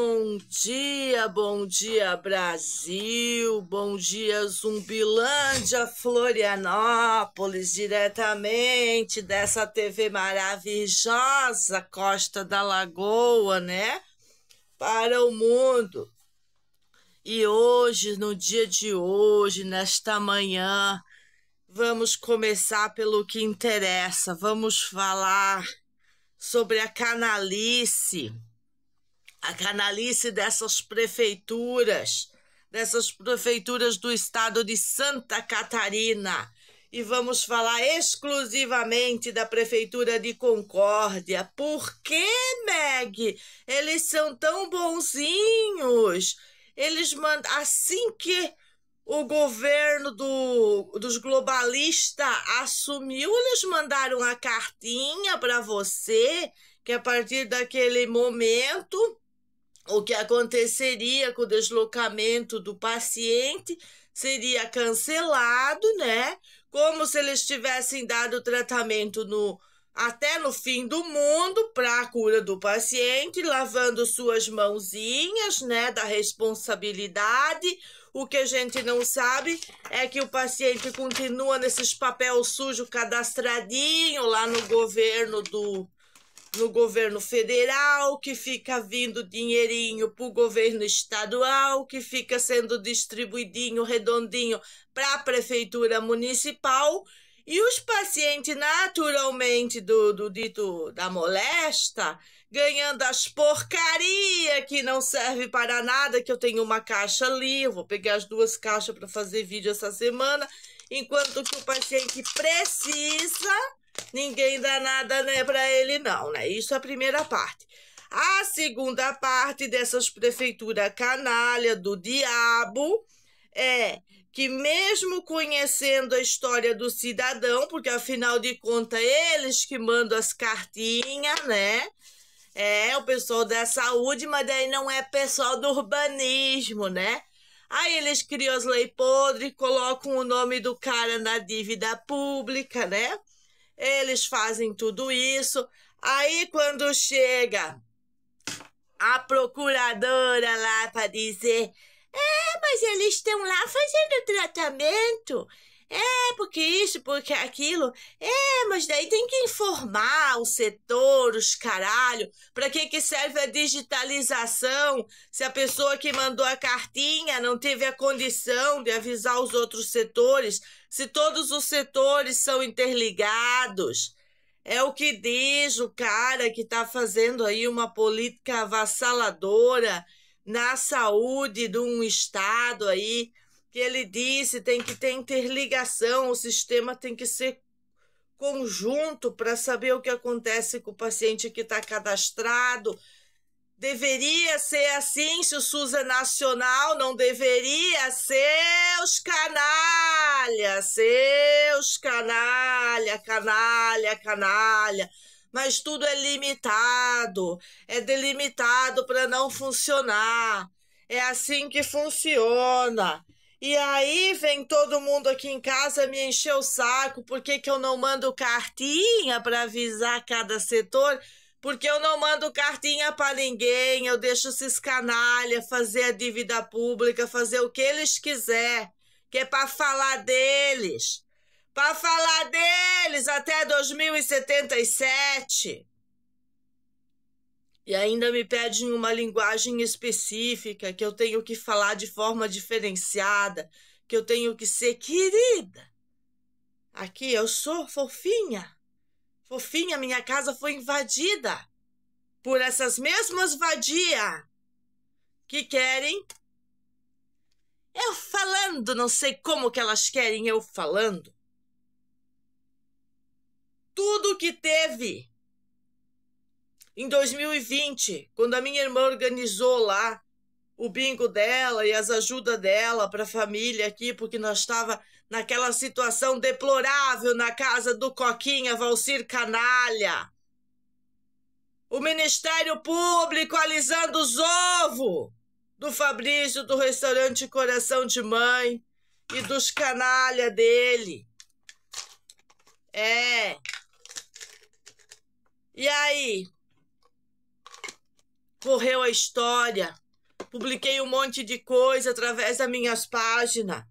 Bom dia Brasil, bom dia Zumbilândia, Florianópolis, diretamente dessa TV maravilhosa Costa da Lagoa, né? Para o mundo. E hoje, no dia de hoje, nesta manhã, vamos começar pelo que interessa. Vamos falar sobre a canalice dessas prefeituras do estado de Santa Catarina. E vamos falar exclusivamente da prefeitura de Concórdia. Por que, Meg? Eles são tão bonzinhos. Eles mandam, assim que o governo dos globalistas assumiu, eles mandaram a cartinha para você, que a partir daquele momento, o que aconteceria com o deslocamento do paciente seria cancelado, né? Como se eles tivessem dado tratamento até no fim do mundo para a cura do paciente, lavando suas mãozinhas, né, da responsabilidade. O que a gente não sabe é que o paciente continua nesses papel sujo cadastradinho lá no governo federal, que fica vindo dinheirinho para o governo estadual, que fica sendo distribuidinho, redondinho para a prefeitura municipal, e os pacientes naturalmente do dito da molesta, ganhando as porcaria que não serve para nada, que eu tenho uma caixa ali, eu vou pegar as 2 caixas para fazer vídeo essa semana, enquanto que o paciente precisa, ninguém dá nada, né, para ele não, né? Isso é a primeira parte. A segunda parte dessas prefeituras canalha do diabo é que, mesmo conhecendo a história do cidadão, porque afinal de contas eles que mandam as cartinhas, né? É o pessoal da saúde, mas daí não é pessoal do urbanismo, né? Aí eles criam as leis podres, colocam o nome do cara na dívida pública, né? Eles fazem tudo isso. Aí quando chega a procuradora lá para dizer: mas eles estão lá fazendo tratamento. Porque isso, porque aquilo. Mas daí tem que informar o setor, os caralho. Para que serve a digitalização se a pessoa que mandou a cartinha não teve a condição de avisar os outros setores? Se todos os setores são interligados. É o que diz o cara que está fazendo aí uma política avassaladora na saúde de um estado aí, que ele disse tem que ter interligação, o sistema tem que ser conjunto para saber o que acontece com o paciente que está cadastrado. Deveria ser assim se o SUS é nacional, não deveria. Seus canalha. Mas tudo é limitado, é delimitado para não funcionar. É assim que funciona. E aí vem todo mundo aqui em casa me encher o saco. Por que eu não mando cartinha para avisar cada setor? Porque eu não mando cartinha para ninguém. Eu deixo esses canalha fazer a dívida pública, fazer o que eles quiser, que é para falar deles. Para falar deles até 2077. E ainda me pedem uma linguagem específica, que eu tenho que falar de forma diferenciada, que eu tenho que ser querida. Aqui eu sou fofinha. Fofinha, minha casa foi invadida por essas mesmas vadias que querem eu falando, não sei como que elas querem eu falando. Tudo que teve em 2020, quando a minha irmã organizou lá o bingo dela e as ajudas dela para a família aqui, porque nós estava naquela situação deplorável na casa do Coquinha Valcir Canalha. O Ministério Público alisando os ovos do Fabrício, do restaurante Coração de Mãe e dos canalha dele. E aí? correu a história. Publiquei um monte de coisa através das minhas páginas.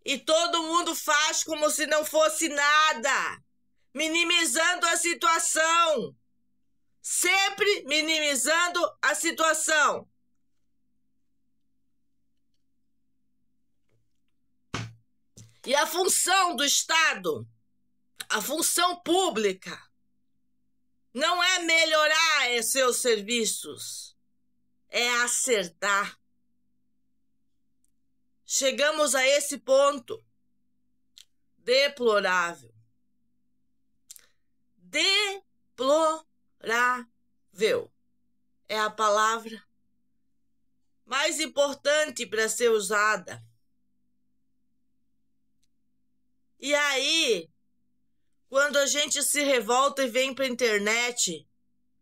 E todo mundo faz como se não fosse nada, minimizando a situação. Sempre minimizando a situação. E a função do Estado, a função pública, não é melhorar seus serviços, é acertar. Chegamos a esse ponto deplorável. Deplorável é a palavra mais importante para ser usada. E aí, quando a gente se revolta e vem para a internet,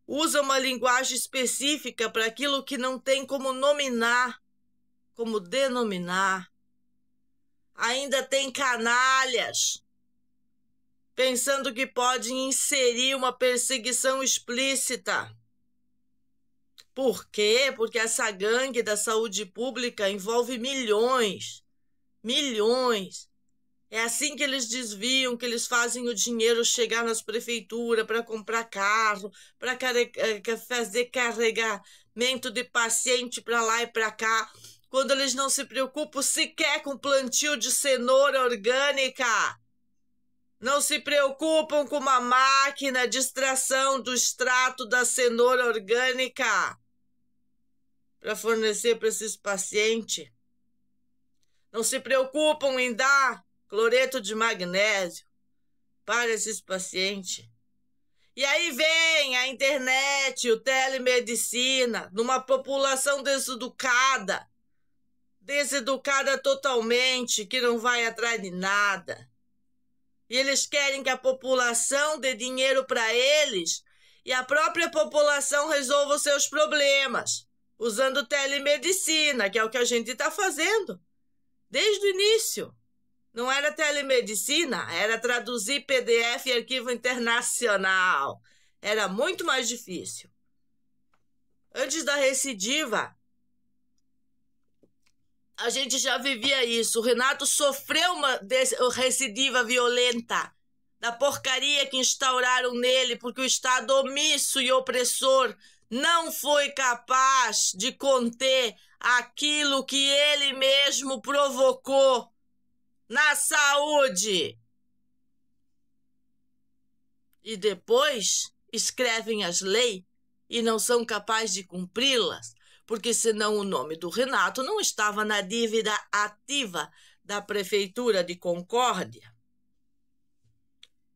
usa uma linguagem específica para aquilo que não tem como nominar, como denominar. Ainda tem canalhas pensando que podem inserir uma perseguição explícita. Por quê? Porque essa gangue da saúde pública envolve milhões. Milhões. É assim que eles desviam, que eles fazem o dinheiro chegar nas prefeituras para comprar carro, para fazer carregamento de paciente para lá e para cá, quando eles não se preocupam sequer com plantio de cenoura orgânica. Não se preocupam com uma máquina de extração do extrato da cenoura orgânica para fornecer para esses pacientes. Não se preocupam em dar cloreto de magnésio para esses pacientes. E aí vem a internet, o telemedicina, numa população deseducada totalmente, que não vai atrás de nada. E eles querem que a população dê dinheiro para eles e a própria população resolva os seus problemas, usando telemedicina, que é o que a gente está fazendo desde o início. Não era telemedicina, era traduzir PDF e arquivo internacional. Era muito mais difícil. Antes da recidiva, a gente já vivia isso. O Renato sofreu uma recidiva violenta da porcaria que instauraram nele, porque o Estado omisso e opressor não foi capaz de conter aquilo que ele mesmo provocou na saúde. E depois escrevem as leis e não são capazes de cumpri-las, porque senão o nome do Renato não estava na dívida ativa da Prefeitura de Concórdia.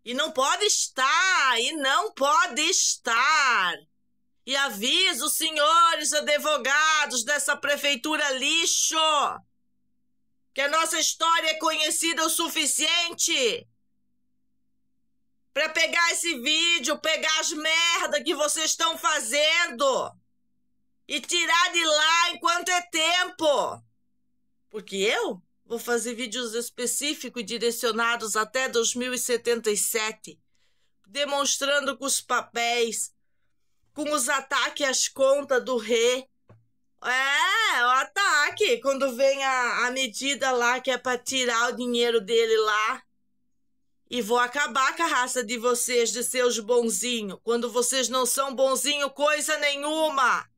E não pode estar, e não pode estar. E aviso os senhores advogados dessa prefeitura lixo, que a nossa história é conhecida o suficiente para pegar esse vídeo, pegar as merdas que vocês estão fazendo e tirar de lá enquanto é tempo. Porque eu vou fazer vídeos específicos e direcionados até 2077, demonstrando com os papéis, com os ataques às contas do rei. O ataque, quando vem a medida lá que é para tirar o dinheiro dele lá. E vou acabar com a raça de vocês, de seus bonzinhos, quando vocês não são bonzinhos coisa nenhuma.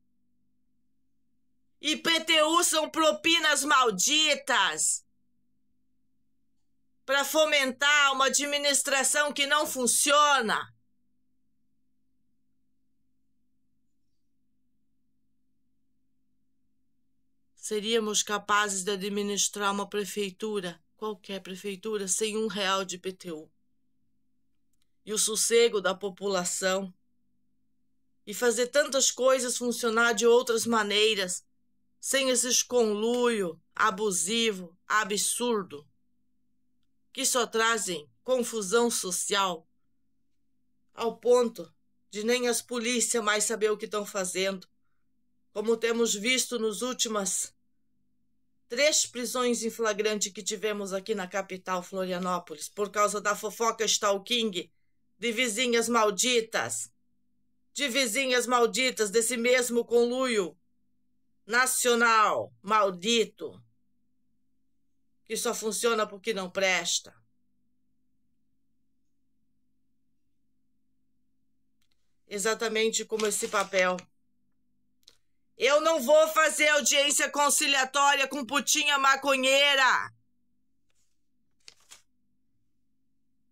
IPTU são propinas malditas para fomentar uma administração que não funciona. Seríamos capazes de administrar uma prefeitura, qualquer prefeitura, sem R$1 de IPTU. E o sossego da população. E fazer tantas coisas funcionar de outras maneiras, sem esses conluio abusivo, absurdo, que só trazem confusão social, ao ponto de nem as polícias mais saber o que estão fazendo, como temos visto nos últimas 3 prisões em flagrante que tivemos aqui na capital, Florianópolis, por causa da fofoca stalking de vizinhas malditas, de vizinhas malditas desse mesmo conluio nacional maldito, que só funciona porque não presta. Exatamente como esse papel. Eu não vou fazer audiência conciliatória com putinha maconheira,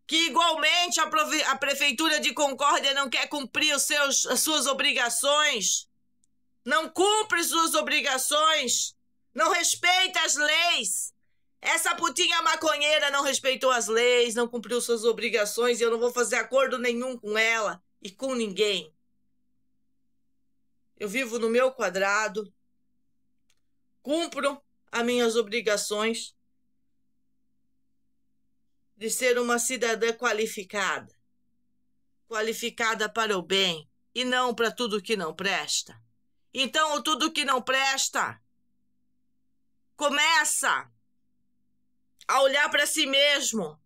que igualmente a Prefeitura de Concórdia não quer cumprir as suas obrigações, não cumpre suas obrigações, não respeita as leis. Essa putinha maconheira não respeitou as leis, não cumpriu suas obrigações, e eu não vou fazer acordo nenhum com ela e com ninguém. Eu vivo no meu quadrado, cumpro as minhas obrigações de ser uma cidadã qualificada, qualificada para o bem e não para tudo que não presta. Então, o tudo que não presta começa a olhar para si mesmo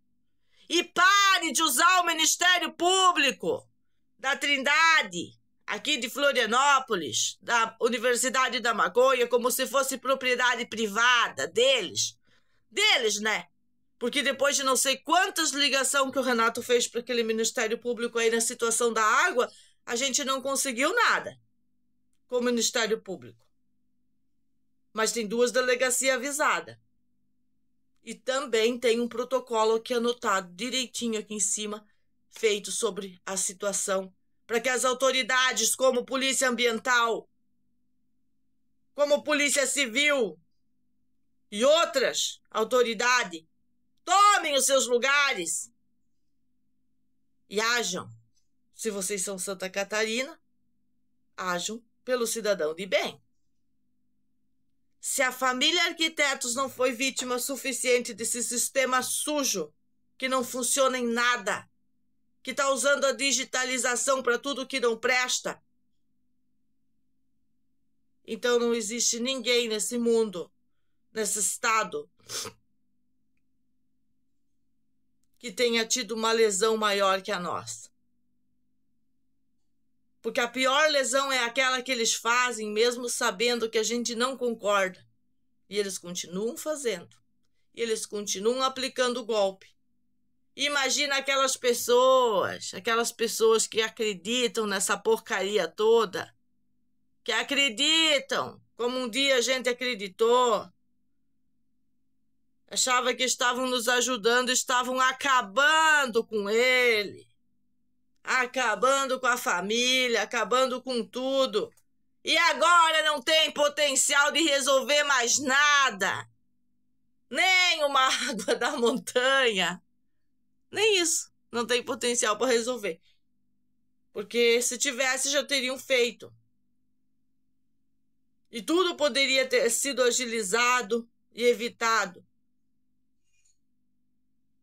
e pare de usar o Ministério Público da Trindade, aqui de Florianópolis, da Universidade da Maconha, como se fosse propriedade privada deles. Deles, né? Porque depois de não sei quantas ligações que o Renato fez para aquele Ministério Público aí na situação da água, a gente não conseguiu nada com o Ministério Público. Mas tem 2 delegacias avisadas. E também tem um protocolo aqui anotado direitinho aqui em cima, feito sobre a situação, para que as autoridades, como Polícia Ambiental, como Polícia Civil e outras autoridades, tomem os seus lugares e ajam. Se vocês são Santa Catarina, ajam pelo cidadão de bem. Se a família Arquitetos não foi vítima suficiente desse sistema sujo, que não funciona em nada, que está usando a digitalização para tudo que não presta, então não existe ninguém nesse mundo, nesse estado, que tenha tido uma lesão maior que a nossa. Porque a pior lesão é aquela que eles fazem, mesmo sabendo que a gente não concorda. E eles continuam fazendo. E eles continuam aplicando o golpe. Imagina aquelas pessoas que acreditam nessa porcaria toda, que acreditam, como um dia a gente acreditou, achava que estavam nos ajudando, estavam acabando com ele, acabando com a família, acabando com tudo. E agora não tem potencial de resolver mais nada. Nem uma água da montanha. Nem isso. Não tem potencial para resolver. Porque se tivesse, já teriam feito. E tudo poderia ter sido agilizado e evitado.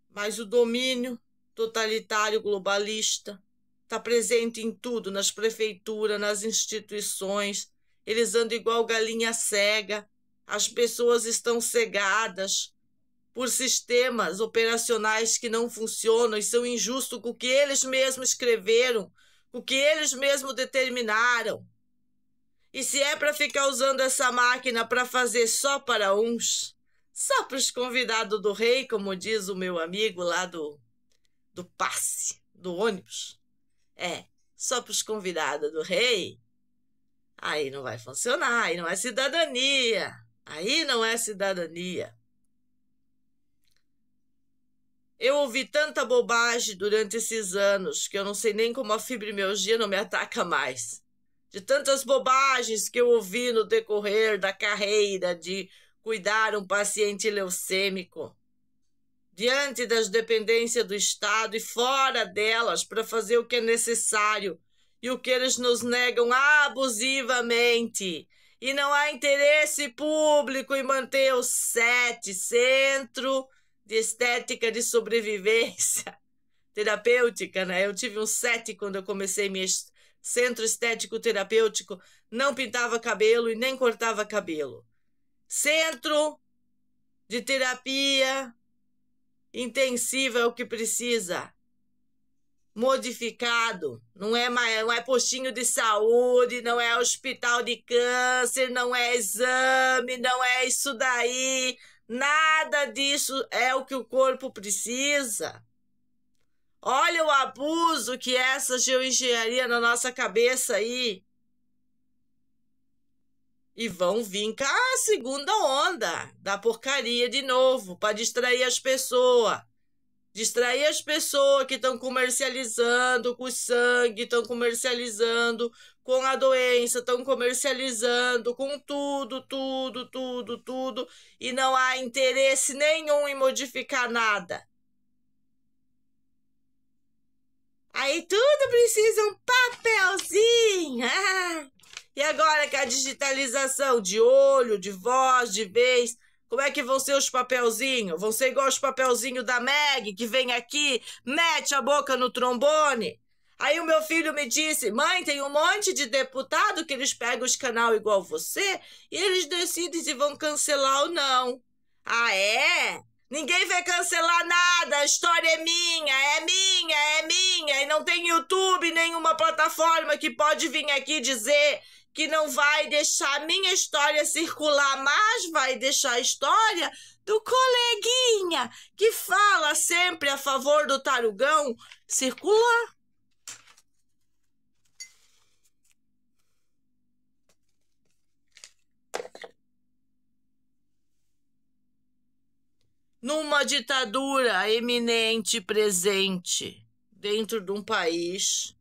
Mas o domínio totalitário globalista está presente em tudo, nas prefeituras, nas instituições. Eles andam igual galinha cega. As pessoas estão cegadas por sistemas operacionais que não funcionam e são injustos com o que eles mesmos escreveram, com o que eles mesmos determinaram. E se é para ficar usando essa máquina para fazer só para uns, só para os convidados do rei, como diz o meu amigo lá do passe, do ônibus, só para os convidados do rei, aí não vai funcionar, aí não é cidadania, aí não é cidadania. Eu ouvi tanta bobagem durante esses anos que eu não sei nem como a fibromialgia não me ataca mais. De tantas bobagens que eu ouvi no decorrer da carreira de cuidar um paciente leucêmico, diante das dependências do Estado e fora delas para fazer o que é necessário e o que eles nos negam abusivamente. E não há interesse público em manter o CET, Centro de Estética de Sobrevivência Terapêutica, né? Eu tive um CET quando eu comecei meu Centro Estético Terapêutico, não pintava cabelo e nem cortava cabelo. Centro de terapia intensiva é o que precisa. modificado. Não é postinho de saúde, não é hospital de câncer, não é exame, não é isso daí. Nada disso é o que o corpo precisa. Olha o abuso que é essa geoengenharia na nossa cabeça aí. E vão vir cá a segunda onda da porcaria de novo, para distrair as pessoas. Distrair as pessoas que estão comercializando com o sangue, estão comercializando com a doença, estão comercializando com tudo, tudo, tudo, tudo, e não há interesse nenhum em modificar nada. Aí tudo precisa um papelzinho. E agora que a digitalização de olho, de voz, de vez, como é que vão ser os papelzinhos? Vão ser igual os papelzinhos da Meg, que vem aqui, mete a boca no trombone? Aí o meu filho me disse, mãe, tem um monte de deputado que eles pegam os canal igual você e eles decidem se vão cancelar ou não. Ah, é? Ninguém vai cancelar nada, a história é minha, é minha, é minha. E não tem YouTube, nenhuma plataforma que pode vir aqui dizer que não vai deixar a minha história circular, mas vai deixar a história do coleguinha que fala sempre a favor do tarugão circular. Numa ditadura eminente presente dentro de um país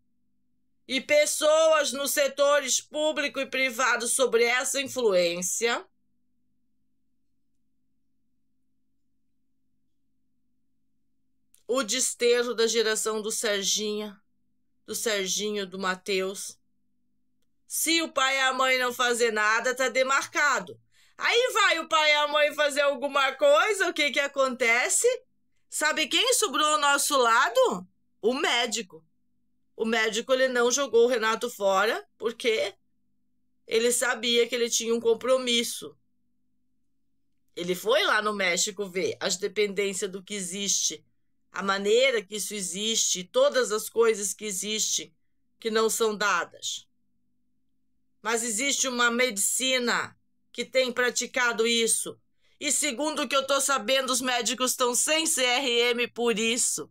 e pessoas nos setores público e privado sobre essa influência, o desterro da geração do Serginho, do Matheus. Se o pai e a mãe não fazer nada, tá demarcado. Aí vai o pai e a mãe fazer alguma coisa, o que que acontece? Sabe quem sobrou ao nosso lado? O médico. O médico, ele não jogou o Renato fora, porque ele sabia que ele tinha um compromisso. Ele foi lá no México ver as dependências do que existe, a maneira que isso existe, todas as coisas que existem, que não são dadas. Mas existe uma medicina que tem praticado isso. E segundo o que eu estou sabendo, os médicos estão sem CRM por isso.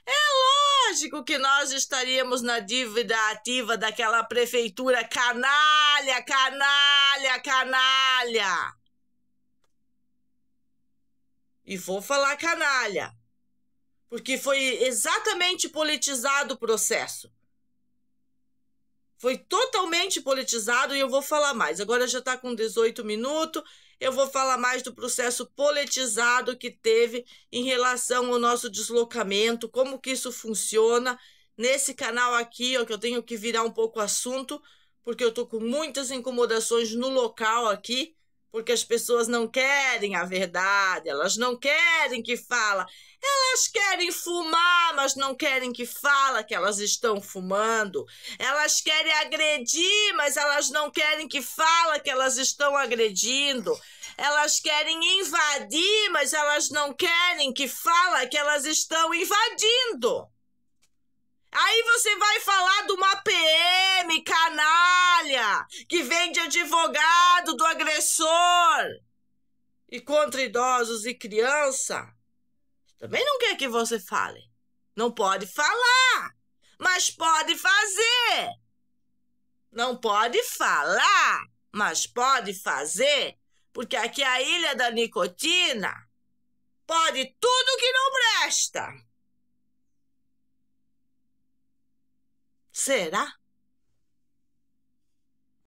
É lógico que nós estaríamos na dívida ativa daquela prefeitura canalha, canalha, canalha. E vou falar canalha, porque foi exatamente politizado o processo. Foi totalmente politizado e eu vou falar mais. Agora já está com 18 minutos, eu vou falar mais do processo politizado que teve em relação ao nosso deslocamento, como que isso funciona nesse canal aqui, ó, que eu tenho que virar um pouco o assunto, porque eu estou com muitas incomodações no local aqui, porque as pessoas não querem a verdade, elas não querem que fala. Elas querem fumar, mas não querem que fala que elas estão fumando. Elas querem agredir, mas elas não querem que fala que elas estão agredindo. Elas querem invadir, mas elas não querem que fala que elas estão invadindo. Aí você vai falar de uma PM canalha que vem de advogado do agressor e contra idosos e criança. Também não quer que você fale. Não pode falar, mas pode fazer. Não pode falar, mas pode fazer, porque aqui é a Ilha da Nicotina. Pode tudo que não presta. Será?